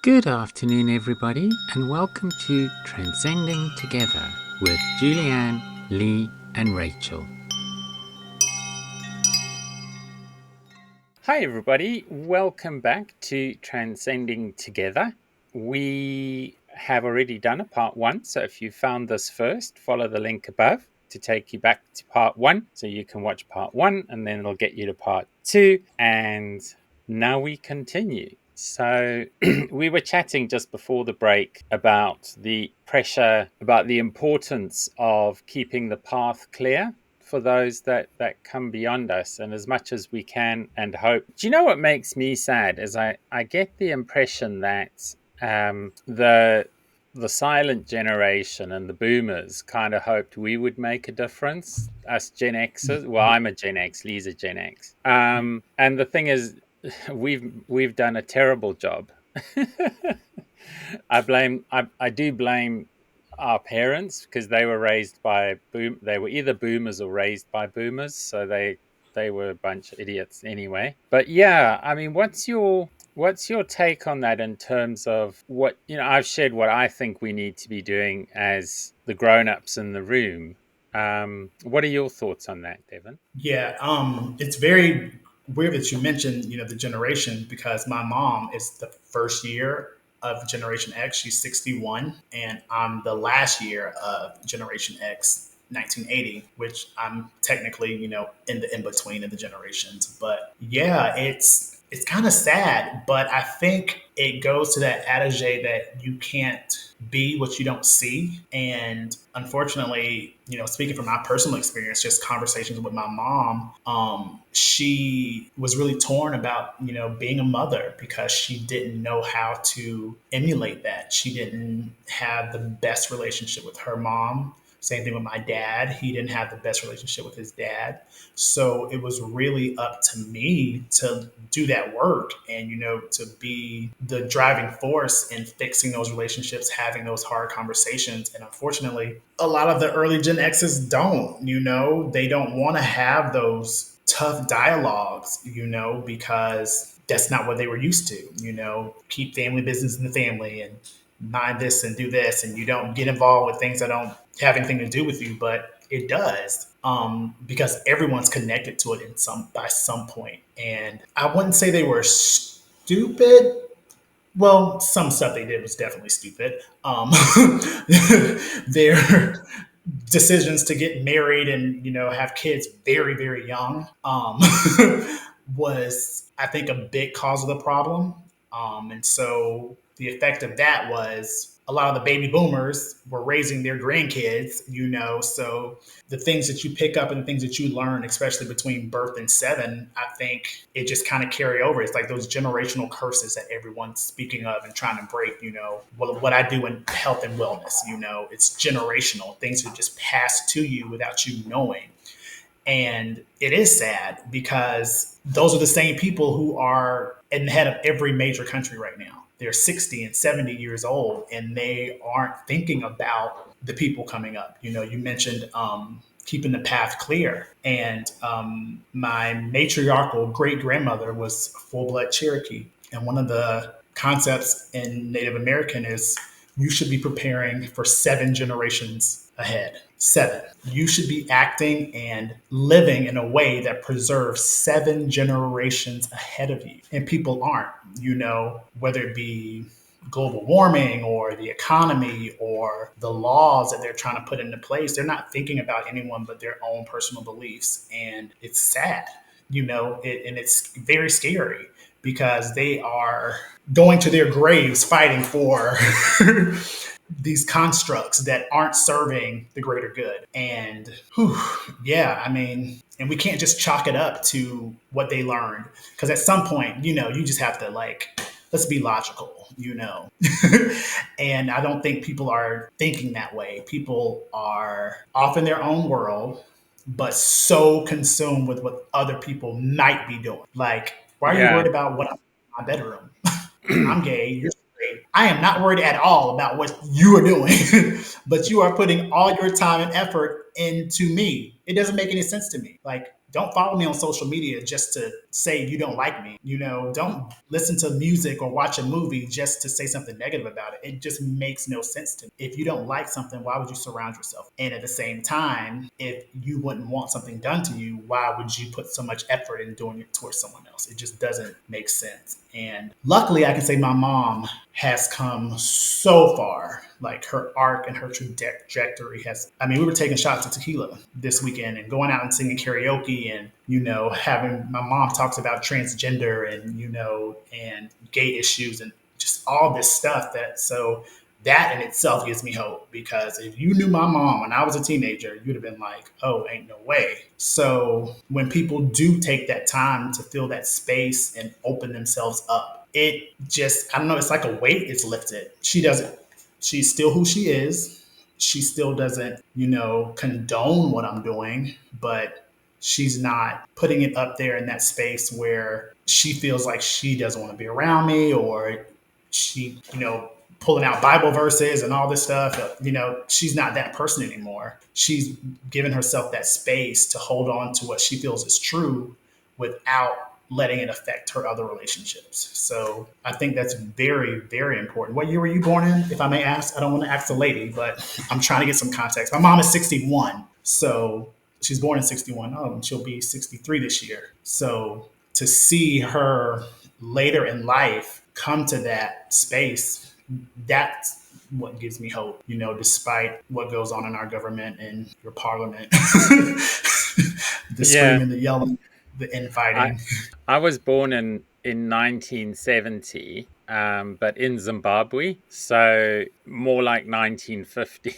Good afternoon, everybody, and welcome to Transcending Together with Julianne, Lee, and Rachel. Hi, everybody. Welcome back to Transcending Together. We have already done a part one, so if you found this first, follow the link above to take you back to part one, so you can watch part one, and then it'll get you to part two. And now we continue. So we were chatting just before the break about the pressure, about the importance of keeping the path clear for those that come beyond us, and as much as we can and hope. Do you know what makes me sad is I get the impression that the silent generation and the boomers kind of hoped we would make a difference, us Gen Xers. Well, I'm a Gen X, Lee's a Gen X. And the thing is, we've done a terrible job. I do blame our parents because they were raised by they were either boomers or raised by boomers, so they were a bunch of idiots anyway. But yeah, I mean, what's your take on that in terms of what, I've shared what I think we need to be doing as the grown-ups in the room. What are your thoughts on that, Devin? Yeah, it's very weird that you mentioned, the generation because my mom is the first year of Generation X. She's 61, and I'm the last year of Generation X, 1980, which I'm technically, in the in between of the generations. But yeah, it's kind of sad, but I think it goes to that adage that you can't be what you don't see. And unfortunately, speaking from my personal experience, just conversations with my mom, she was really torn about, being a mother because she didn't know how to emulate that. She didn't have the best relationship with her mom. Same thing with my dad. He didn't have the best relationship with his dad. So it was really up to me to do that work and, to be the driving force in fixing those relationships, having those hard conversations. And unfortunately, a lot of the early Gen X's don't, they don't want to have those tough dialogues, because that's not what they were used to, keep family business in the family and mind this and do this, and you don't get involved with things that don't have anything to do with you, but it does, because everyone's connected to it by some point. And I wouldn't say they were stupid. Well, some stuff they did was definitely stupid. Their decisions to get married and have kids very very young, was, I think, a big cause of the problem. And so the effect of that was a lot of the baby boomers were raising their grandkids, so the things that you pick up and the things that you learn, especially between birth and seven, I think it just kind of carry over. It's like those generational curses that everyone's speaking of and trying to break, what I do in health and wellness, it's generational. Things that just pass to you without you knowing. And it is sad because those are the same people who are in the head of every major country right now. They're 60 and 70 years old, and they aren't thinking about the people coming up. You mentioned keeping the path clear. And my matriarchal great grandmother was full blood Cherokee. And one of the concepts in Native American is you should be preparing for 7 generations ahead. 7. You should be acting and living in a way that preserves 7 generations ahead of you. And people aren't, whether it be global warming or the economy or the laws that they're trying to put into place. They're not thinking about anyone but their own personal beliefs. And it's sad, and it's very scary because they are going to their graves fighting for these constructs that aren't serving the greater good. And yeah, I mean, and we can't just chalk it up to what they learned, because at some point, you just have to, let's be logical, And I don't think people are thinking that way. People are off in their own world, but so consumed with what other people might be doing. Like, why are you worried about what I'm in my bedroom? I'm gay, you're straight. I am not worried at all about what you are doing, but you are putting all your time and effort into me. It doesn't make any sense to me. Like, don't follow me on social media just to say you don't like me. Don't listen to music or watch a movie just to say something negative about it. It just makes no sense to me. If you don't like something, why would you surround yourself? And at the same time, if you wouldn't want something done to you, why would you put so much effort in doing it towards someone else? It just doesn't make sense. And luckily, I can say my mom has come so far. Like her arc and her trajectory has. I mean, we were taking shots of tequila this weekend and going out and singing karaoke, and having my mom talks about transgender and and gay issues and just all this stuff. That in itself gives me hope, because if you knew my mom when I was a teenager, you'd have been like, oh, ain't no way. So when people do take that time to fill that space and open themselves up, it just, I don't know, it's like a weight is lifted. She's still who she is. She still doesn't, condone what I'm doing, but she's not putting it up there in that space where she feels like she doesn't want to be around me, or she, pulling out Bible verses and all this stuff. She's not that person anymore. She's given herself that space to hold on to what she feels is true without letting it affect her other relationships. So I think that's very, very important. What year were you born in, if I may ask? I don't want to ask the lady, but I'm trying to get some context. My mom is 61. So she's born in 61. Oh, and she'll be 63 this year. So to see her later in life come to that space, that's what gives me hope, despite what goes on in our government and your parliament, the Yeah, screaming, the yelling, the I infighting. I was born in 1970, but in Zimbabwe, so more like 1950.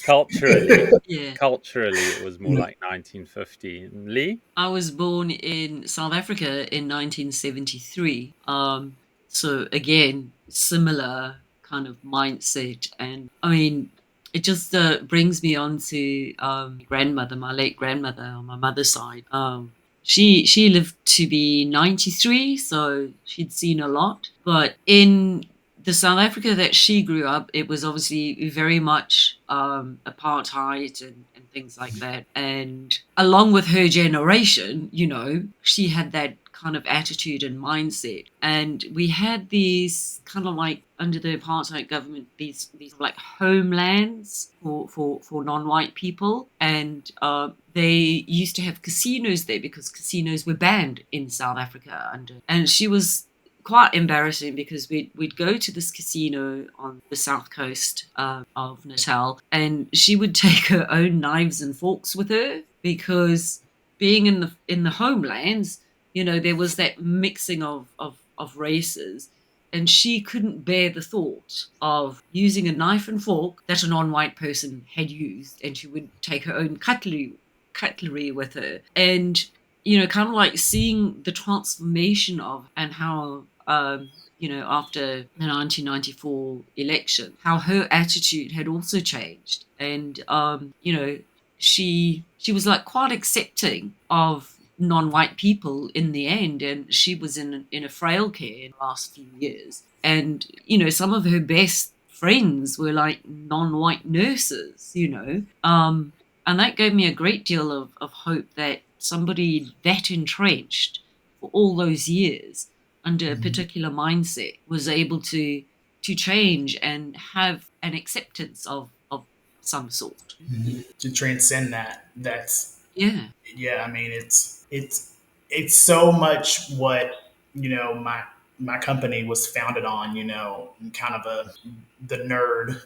Culturally, Yeah. culturally, it was more like 1950. And Lee? I was born in South Africa in 1973. So again, similar kind of mindset. And I mean, it just brings me on to grandmother, my late grandmother on my mother's side. She lived to be 93, so she'd seen a lot. But in the South Africa that she grew up, it was obviously very much apartheid and things like that. And along with her generation, she had that kind of attitude and mindset. And we had these kind of like under the apartheid government, these like homelands for non-white people, and they used to have casinos there because casinos were banned in South Africa under. And she was quite embarrassing because we'd go to this casino on the south coast of Natal, and she would take her own knives and forks with her because being in the homelands, there was that mixing of races, and she couldn't bear the thought of using a knife and fork that a non-white person had used, and she would take her own cutlery with her. And kind of like seeing the transformation of, and how after the 1994 election, how her attitude had also changed. And she was like quite accepting of non-white people in the end, and she was in a frail care in the last few years. And some of her best friends were like non-white nurses, and that gave me a great deal of hope that somebody that entrenched for all those years under a particular mindset was able to change and have an acceptance of some sort. To transcend that. Yeah. Yeah, I mean, it's so much what my company was founded on. Kind of the nerd,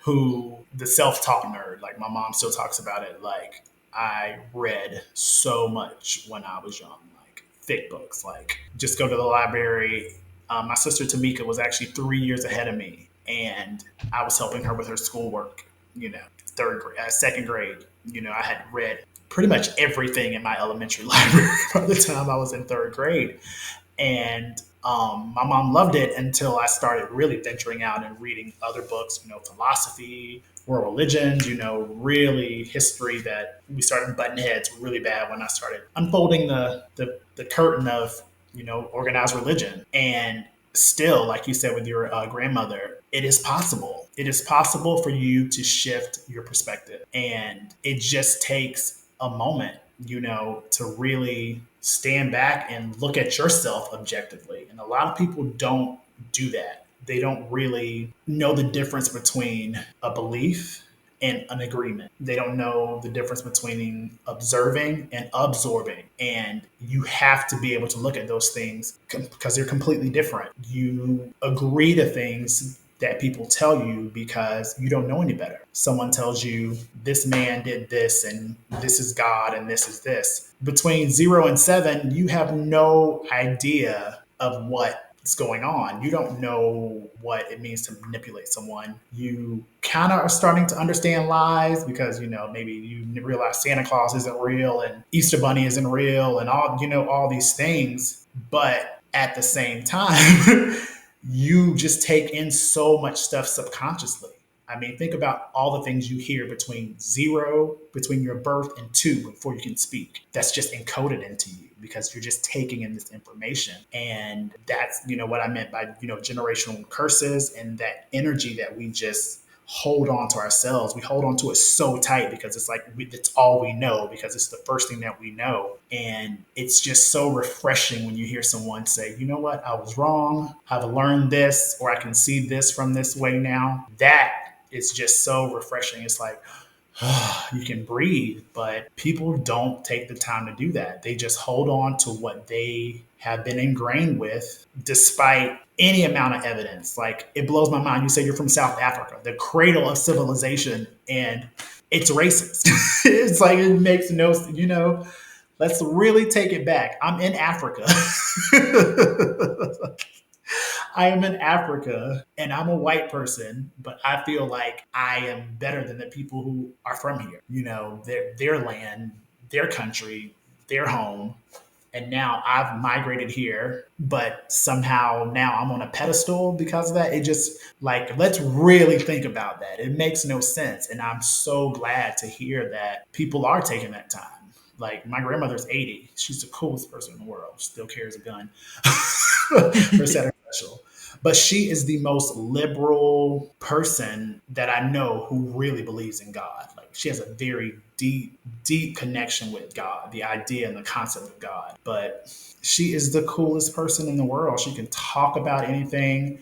who the self-taught nerd. Like my mom still talks about it. Like I read so much when I was young, like thick books. Like just go to the library. My sister Tamika was actually 3 years ahead of me, and I was helping her with her schoolwork. Third grade, second grade. I had read pretty much everything in my elementary library by the time I was in third grade. And my mom loved it until I started really venturing out and reading other books, philosophy, world religions, really history, that we started butting heads really bad when I started unfolding the curtain of, organized religion. And still, like you said with your grandmother, it is possible. It is possible for you to shift your perspective. And it just takes a moment. to really stand back and look at yourself objectively. And a lot of people don't do that. They don't really know the difference between a belief and an agreement. They don't know the difference between observing and absorbing. And you have to be able to look at those things because they're completely different. You agree to things that people tell you because you don't know any better. Someone tells you this man did this and this is God and this is this. Between 0 and 7, you have no idea of what's going on. You don't know what it means to manipulate someone. You kind of are starting to understand lies because, maybe you realize Santa Claus isn't real and Easter Bunny isn't real and all these things. But at the same time, you just take in so much stuff subconsciously. I mean, think about all the things you hear between your birth and 2 before you can speak. That's just encoded into you because you're just taking in this information. And that's, what I meant by, generational curses and that energy that we just hold on to ourselves. We hold on to it so tight because it's like it's all we know because it's the first thing that we know. And it's just so refreshing when you hear someone say, you know what, I was wrong. I've learned this, or I can see this from this way now. That is just so refreshing. It's like, you can breathe, but people don't take the time to do that. They just hold on to what they have been ingrained with despite any amount of evidence. Like, it blows my mind. You say you're from South Africa, the cradle of civilization, and it's racist. It's like, it makes no, let's really take it back. I'm in Africa. I am in Africa and I'm a white person, but I feel like I am better than the people who are from here. Their land, their country, their home. And now I've migrated here, but somehow now I'm on a pedestal because of that. It just, like, let's really think about that. It makes no sense. And I'm so glad to hear that people are taking that time. Like, my grandmother's 80. She's the coolest person in the world. Still carries a gun. Her set are special. But she is the most liberal person that I know who really believes in God. Like, she has a very deep, deep connection with God, the idea and the concept of God. But she is the coolest person in the world. She can talk about anything,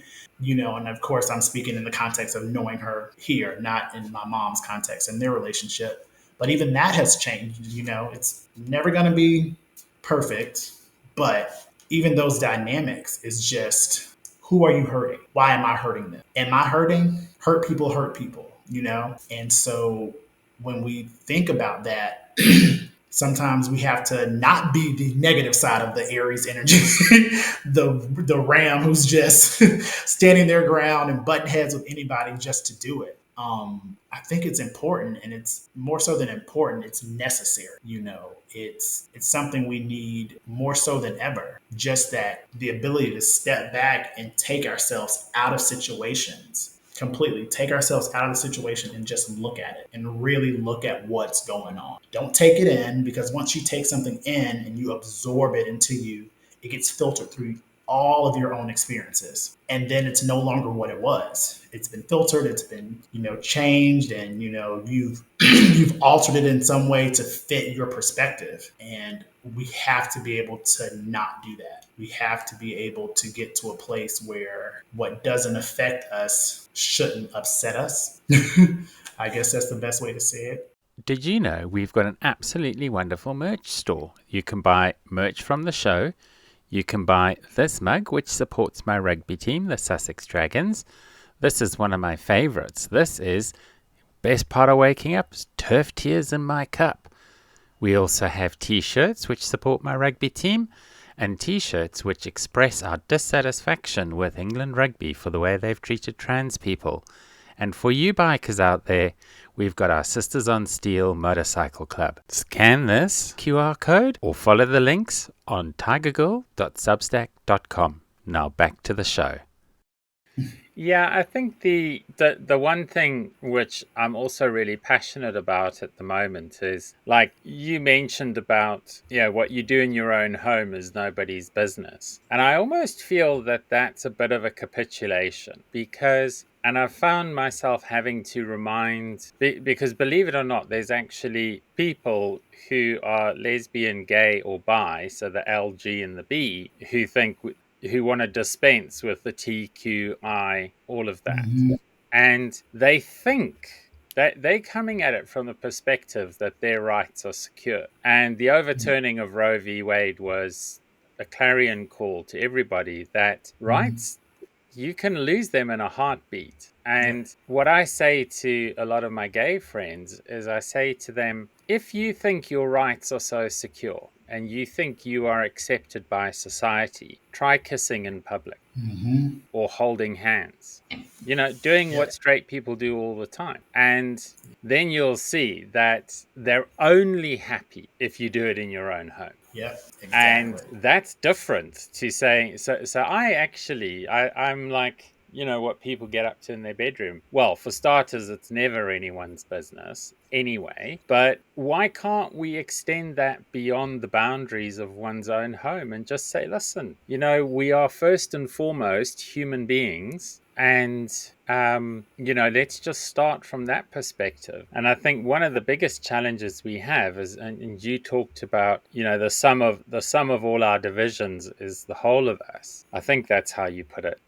and of course I'm speaking in the context of knowing her here, not in my mom's context and their relationship. But even that has changed. It's never going to be perfect, but even those dynamics is just, who are you hurting? Why am I hurting them? Am I hurting? Hurt people, And so when we think about that, sometimes we have to not be the negative side of the Aries energy, the ram who's just standing their ground and butting heads with anybody just to do it. I think it's important, and it's more so than important, it's necessary. It's something we need more so than ever. Just that the ability to step back and take ourselves out of situations, completely take ourselves out of the situation and just look at it and really look at what's going on. Don't take it in, because once you take something in and you absorb it into you, it gets filtered through all of your own experiences. And then it's no longer what it was. It's been filtered, it's been, changed, and, you've you've altered it in some way to fit your perspective. And we have to be able to not do that. We have to be able to get to a place where what doesn't affect us shouldn't upset us. I guess that's the best way to say it. Did you know we've got an absolutely wonderful merch store? You can buy merch from the show. You can buy this mug, which supports my rugby team, the Sussex Dragons. This is one of my favorites. This is best part of waking up, turf tears in my cup. We also have t-shirts, which support my rugby team, and t-shirts which express our dissatisfaction with England rugby for the way they've treated trans people. And for you bikers out there, we've got our Sisters on Steel Motorcycle Club. Scan this QR code or follow the links on tigergirl.substack.com. Now back to the show. Yeah, I think the one thing which I'm also really passionate about at the moment is like you mentioned about, what you do in your own home is nobody's business. And I almost feel that that's a bit of a capitulation because and I've found myself having to because believe it or not, there's actually people who are lesbian, gay, or bi, so the LG and the B, who want to dispense with the TQI, all of that. Hmm. And they think that they're coming at it from the perspective that their rights are secure. And the overturning of Roe v. Wade was a clarion call to everybody that Hmm. rights, you can lose them in a heartbeat. Yeah. And what I say to a lot of my gay friends is I say to them, if you think your rights are so secure and you think you are accepted by society, try kissing in public Hmm. or holding hands, doing Yeah. what straight people do all the time. And then you'll see that they're only happy if you do it in your own home. Yeah. And Exactly. that's different to saying so I'm like, what people get up to in their bedroom, well, for starters, it's never anyone's business anyway. But why can't we extend that beyond the boundaries of one's own home and just say, listen, we are first and foremost human beings, and let's just start from that perspective. And I think one of the biggest challenges we have is, and you talked about, the sum of all our divisions is the whole of us. I think that's how you put it.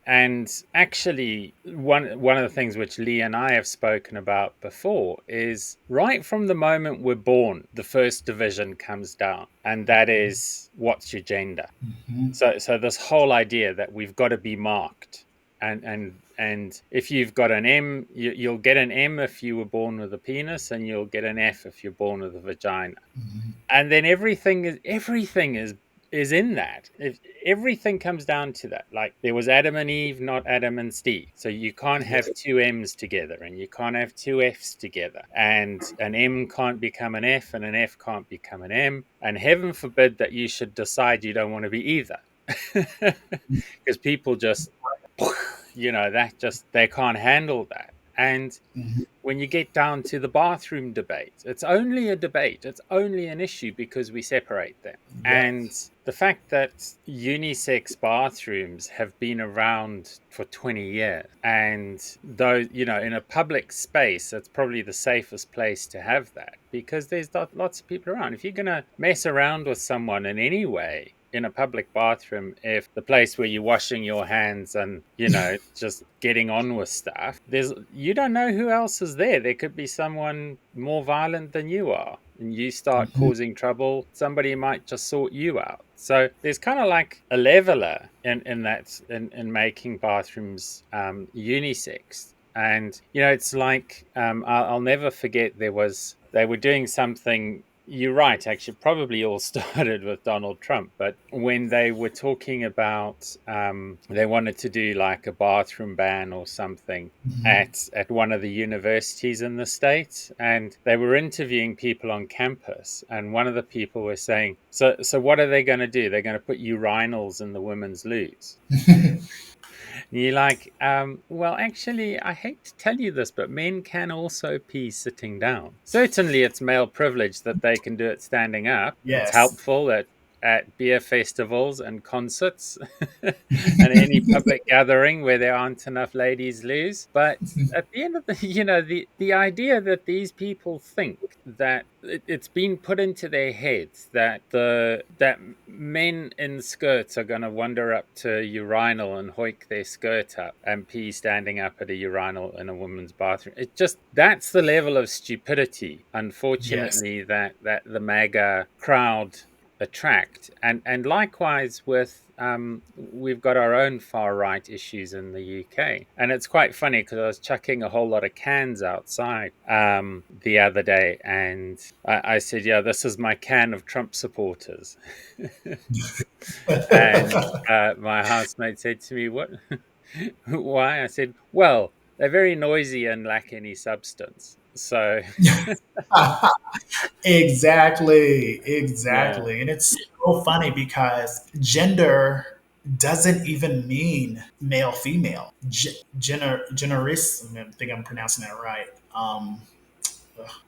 And actually, one of the things which Lee and I have spoken about before is right from the moment we're born, the first division comes down, and that is, what's your gender? Hmm. So this whole idea that we've got to be marked, and if you've got an M, you'll get an M if you were born with a penis, and you'll get an F if you're born with a vagina. Hmm. And then everything is in that. If everything comes down to that, like there was Adam and Eve, not Adam and Steve. So you can't Yeah. have two M's together, and you can't have two F's together, and an M can't become an F, and an F can't become an M. And heaven forbid that you should decide you don't want to be either. Because people just, they can't handle that. And Hmm. when you get down to the bathroom debate, it's only a debate, it's only an issue because we separate them. Yep. And the fact that unisex bathrooms have been around for 20 years, and though, in a public space, it's probably the safest place to have that because there's lots of people around. If you're going to mess around with someone in any way, in a public bathroom, if the place where you're washing your hands and just getting on with stuff, you don't know who else is there. There could be someone more violent than you are, and you start Hmm. causing trouble, somebody might just sort you out. So there's kind of like a leveler in making bathrooms unisex. And it's like, I'll never forget, they were doing something. You're right, actually, probably all started with Donald Trump. But when they were talking about, they wanted to do like a bathroom ban or something Hmm. at one of the universities in the States, and they were interviewing people on campus. And one of the people was saying, so what are they going to do? They're going to put urinals in the women's loos. And you're like, well, actually, I hate to tell you this, but men can also pee sitting down. Certainly, it's male privilege that they can do it standing up. It's Yes. helpful at beer festivals and concerts and any public gathering where there aren't enough ladies loose. But at the end of the, the idea that these people think that it's been put into their heads that men in skirts are going to wander up to a urinal and hoik their skirt up and pee standing up at a urinal in a woman's bathroom. It just That's the level of stupidity, Yes. unfortunately, that the MAGA crowd attract. And likewise with, we've got our own far right issues in the UK. And it's quite funny because I was chucking a whole lot of cans outside the other day, and I said, yeah, this is my can of Trump supporters. And my housemate said to me, what? Why? I said, well, they're very noisy and lack any substance. So Exactly, yeah. exactly. And it's so funny because doesn't even mean male female. Generis, I think I'm pronouncing that right.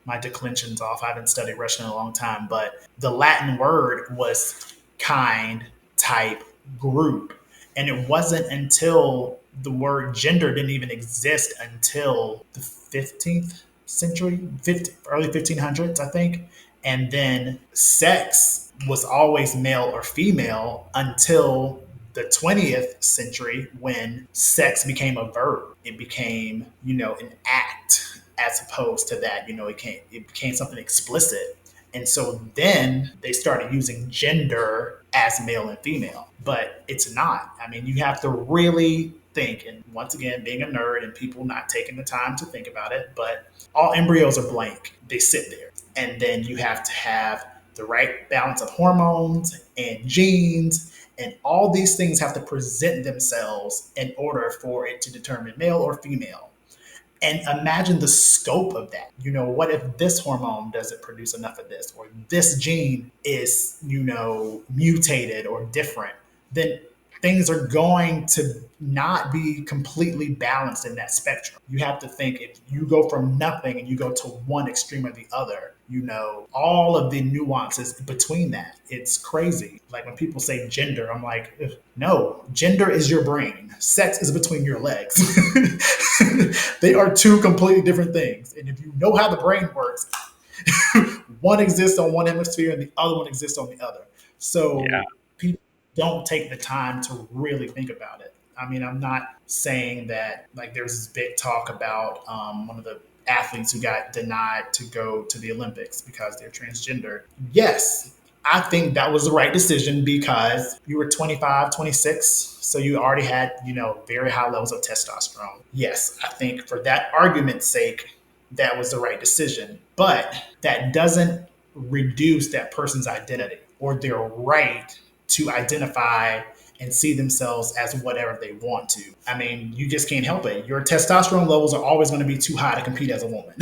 My declension's off. I haven't studied Russian in a long time, but the Latin word was kind, type, group. And it wasn't until the word gender didn't even exist until the 15th century, early 1500s, I think. And then sex was always male or female until the 20th century when sex became a verb. It became, an act as opposed to that, it became something explicit. And so then they started using gender as male and female, but it's not. I mean, you have to really think. And once again, being a nerd and people not taking the time to think about it, but all embryos are blank. They sit there. And then you have to have the right balance of hormones and genes, and all these things have to present themselves in order for it to determine male or female. And imagine the scope of that. What if this hormone doesn't produce enough of this, or this gene is, mutated or different? Then things are going to not be completely balanced in that spectrum. You have to think, if you go from nothing and you go to one extreme or the other, all of the nuances between that. It's crazy. Like when people say gender, I'm like, no, gender is your brain. Sex is between your legs. They are two completely different things. And if you know how the brain works, one exists on one hemisphere and the other one exists on the other. So Yeah. people don't take the time to really think about it. I mean, I'm not saying that, like, there's this big talk about one of the athletes who got denied to go to the Olympics because they're transgender. Yes, I think that was the right decision because you were 25, 26, so you already had, very high levels of testosterone. Yes, I think for that argument's sake, that was the right decision. But that doesn't reduce that person's identity or their right to identify and see themselves as whatever they want to. I mean, you just can't help it. Your testosterone levels are always going to be too high to compete as a woman.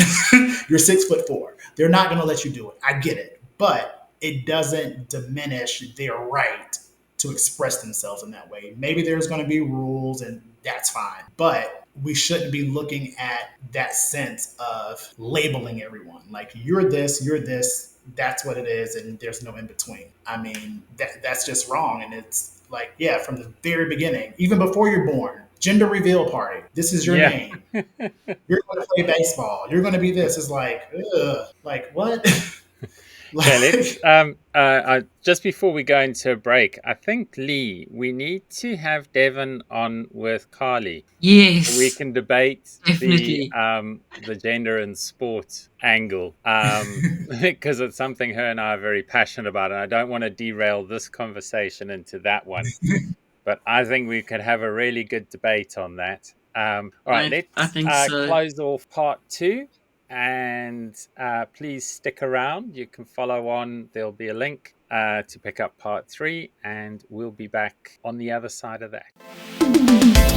You're 6'4". They're not going to let you do it. I get it. But it doesn't diminish their right to express themselves in that way. Maybe there's going to be rules and that's fine. But we shouldn't be looking at that sense of labeling everyone. Like, you're this, that's what it is, and there's no in between. I mean, that's just wrong. And it's like, yeah, from the very beginning, even before you're born, gender reveal party. This is your Yeah. name. You're going to play baseball. You're going to be this. It's like, ugh, like what? Okay, let's just before we go into a break, I think, Lee, we need to have Devin on with Carly. We Yes, can debate definitely. the gender and sport angle, because it's something her and I are very passionate about, and I don't want to derail this conversation into that one. But I think we could have a really good debate on that. All right, I let's think so. close off part 2, and please stick around. You can follow on. There'll be a link to pick up part 3, and we'll be back on the other side of that.